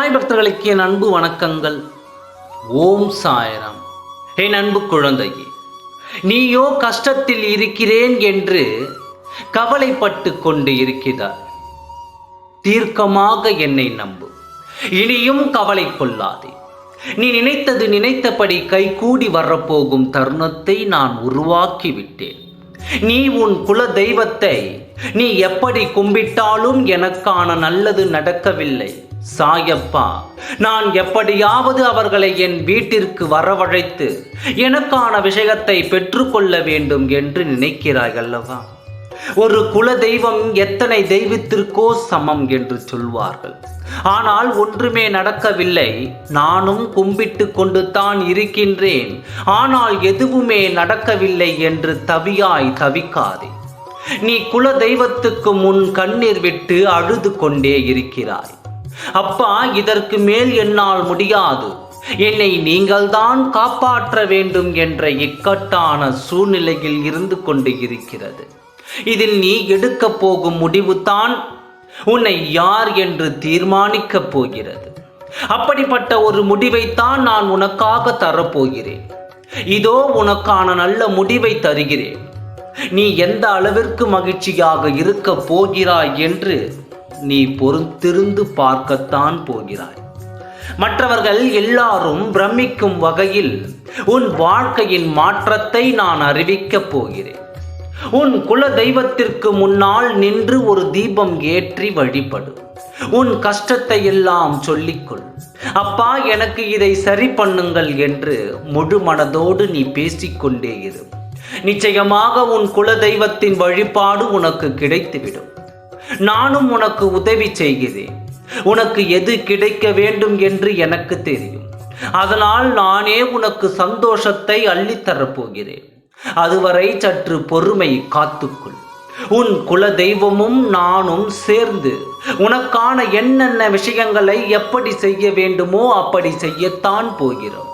சாய் பக்தர்களுக்கு என் அன்பு வணக்கங்கள். ஓம் சாய்ராம். என் அன்பு குழந்தையே, நீயோ கஷ்டத்தில் இருக்கிறேன் என்று கவலைப்பட்டு கொண்டு இருக்கிறாய். தீர்க்கமாக என்னை நம்பு, இனியும் கவலை கொள்ளாதே. நீ நினைத்தது நினைத்தபடி கைகூடி வரப்போகும் தருணத்தை நான் உருவாக்கிவிட்டேன். நீ உன் குல தெய்வத்தை நீ எப்படி கும்பிட்டாலும் எனக்கான நல்லது நடக்கவில்லை. சாயப்பா, நான் எப்படியாவது அவர்களை என் வீட்டிற்கு வரவழைத்து எனக்கான விஷயத்தை பெற்றுக்கொள்ள வேண்டும் என்று நினைக்கிறாய் அல்லவா? ஒரு குல தெய்வம் எத்தனை தெய்வத்திற்கோ சமம் என்று சொல்வார்கள். ஆனால் ஒன்றுமே நடக்கவில்லை. நானும் கும்பிட்டு கொண்டு தான் இருக்கின்றேன், ஆனால் எதுவுமே நடக்கவில்லை என்று தவிக்காதே. நீ குல தெய்வத்துக்கு முன் கண்ணீர் விட்டு அழுது கொண்டே இருக்கிறாய். அப்பா, இதற்கு மேல் என்னால் முடியாது, என்னை நீங்கள்தான் காப்பாற்ற வேண்டும் என்ற இக்கட்டான சூழ்நிலையில் இருந்து கொண்டு இருக்கிறது. இதில் நீ எடுக்கப் போகும் முடிவுதான் உன்னை யார் என்று தீர்மானிக்கப் போகிறது. அப்படிப்பட்ட ஒரு முடிவைத்தான் நான் உனக்காக தரப்போகிறேன். இதோ உனக்கான நல்ல முடிவை தருகிறேன். நீ எந்த அளவிற்கு மகிழ்ச்சியாக இருக்க போகிறாய் என்று நீ பொறுத்திருந்து பார்க்கத்தான் போகிறாய். மற்றவர்கள் எல்லாரும் பிரமிக்கும் வகையில் உன் வாழ்க்கையின் மாற்றத்தை நான் அறிவிக்கப் போகிறேன். உன் குல தெய்வத்திற்கு முன்னால் நின்று ஒரு தீபம் ஏற்றி வழிபடு. உன் கஷ்டத்தை எல்லாம் சொல்லிக்கொள். அப்பா, எனக்கு இதை சரி பண்ணுங்கள் என்று முழு மனதோடு நீ பேசிக்கொண்டே இரு. நிச்சயமாக உன் குல தெய்வத்தின் வழிபாடு உனக்கு கிடைத்துவிடும். நானும் உனக்கு உதவி செய்கிறேன். உனக்கு எது கிடைக்க வேண்டும் என்று எனக்கு தெரியும். அதனால் நானே உனக்கு சந்தோஷத்தை அள்ளித்தரப்போகிறேன். அதுவரை சற்று பொறுமை காத்துக்கொள். உன் குல தெய்வமும் நானும் சேர்ந்து உனக்கான என்னென்ன விஷயங்களை எப்படி செய்ய வேண்டுமோ அப்படி செய்யத்தான் போகிறோம்.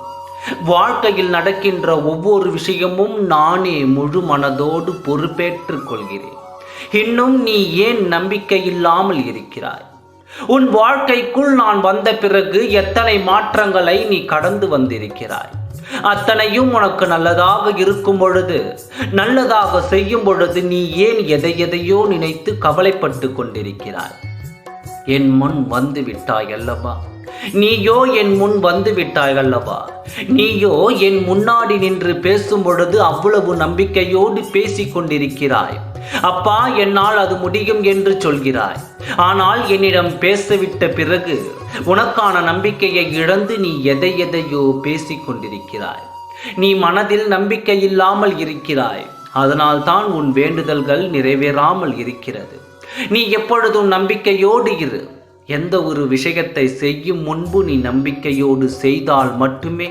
வாழ்க்கையில் நடக்கின்ற ஒவ்வொரு விஷயமும் நானே முழு மனதோடு பொறுப்பேற்றுக் கொள்கிறேன். இன்னும் நீ ஏன் நம்பிக்கை இல்லாமல் இருக்கிறாய்? உன் வாழ்க்கைக்குள் நான் வந்த பிறகு எத்தனை மாற்றங்களை நீ கடந்து வந்திருக்கிறாய். அத்தனையும் உனக்கு நல்லதாக இருக்கும் பொழுது, நல்லதாக செய்யும் பொழுது நீ ஏன் எதையோ நினைத்து கவலைப்பட்டு கொண்டிருக்கிறாய்? என் முன் வந்து விட்டாய் அல்லவா? நீயோ என் முன் வந்து விட்டாய் அல்லவா? நீயோ என் முன்னாடி நின்று பேசும் பொழுது அவ்வளவு நம்பிக்கையோடு பேசிக் கொண்டிருக்கிறாய். அப்பா, என்னால் அது முடியும் என்று சொல்கிறாய். ஆனால் என்னிடம் பேசிவிட்ட பிறகு உனக்கான நம்பிக்கையை இழந்து நீ எதையோ பேசிக் கொண்டிருக்கிறாய். நீ மனதில் நம்பிக்கை இல்லாமல் இருக்கிறாய். அதனால் தான் உன் வேண்டுதல்கள் நிறைவேறாமல் இருக்கிறது. நீ எப்பொழுதும் நம்பிக்கையோடு இரு. எந்த ஒரு விஷயத்தை செய்யும் முன்பு நீ நம்பிக்கையோடு செய்தால் மட்டுமே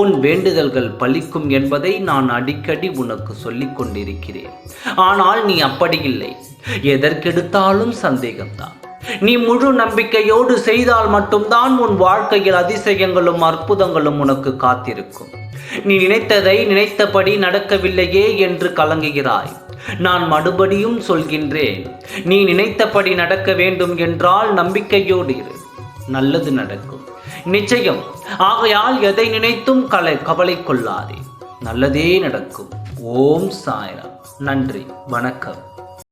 உன் வேண்டுதல்கள் பலிக்கும் என்பதை நான் அடிக்கடி உனக்கு சொல்லிக் கொண்டிருக்கிறேன். ஆனால் நீ அப்படி இல்லை. எதற்கெடுத்தாலும் சந்தேகம்தான். நீ முழு நம்பிக்கையோடு செய்தால் மட்டும்தான் உன் வாழ்க்கையில் அதிசயங்களும் அற்புதங்களும் உனக்கு காத்திருக்கும். நீ நினைத்ததை நினைத்தபடி நடக்கவில்லையே என்று கலங்குகிறாய். நான் மறுபடியும் சொல்கின்றேன், நீ நினைத்தபடி நடக்க வேண்டும் என்றால் நம்பிக்கையோடு இரு. நல்லது நடக்கும், நிச்சயம். ஆகையால் எதை நினைத்தும் கவலை கொள்ளாதே. நல்லதே நடக்கும். ஓம் சாய்ராம். நன்றி, வணக்கம்.